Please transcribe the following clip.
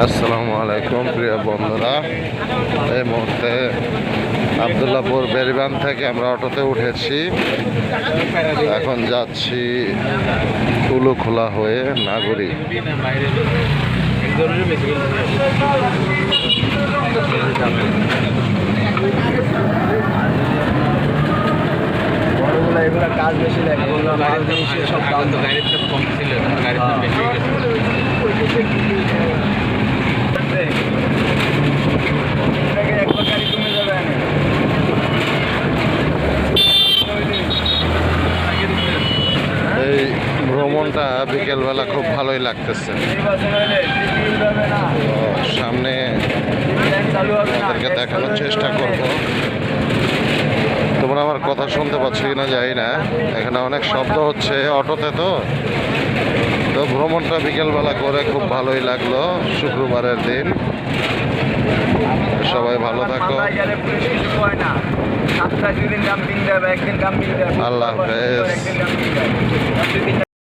আসসালামু আলাইকুম প্রিয় বন্ধুরা, এই মুহূর্তে আবদুল্লাহপুর বেরিবান থেকে আমরা অটোতে উঠেছি। এখন যাচ্ছি উলুখোলা হয়ে নাগরী। এগুলা কাজ বেশি লাগে, এগুলো মাল জিনিসের সব দাম গাড়িতে কম ছিল, গাড়িতে বেশি গেছে। একবার গাড়ি কমে যাবে। এই ভ্রমণটা বিকেলবেলা খুব ভালোই লাগতেছে। সামনে তাদেরকে দেখানোর চেষ্টা করব। তোমরা আমার কথা শুনতে পাচ্ছ কিনা জানি না, এখানে অনেক শব্দ হচ্ছে অটোতে। তো ভ্রমণটা বিকেলবেলা করে খুব ভালোই লাগলো, শুক্রবারের দিন। সবাই ভালো থাকো, আল্লাহ হাফেজ।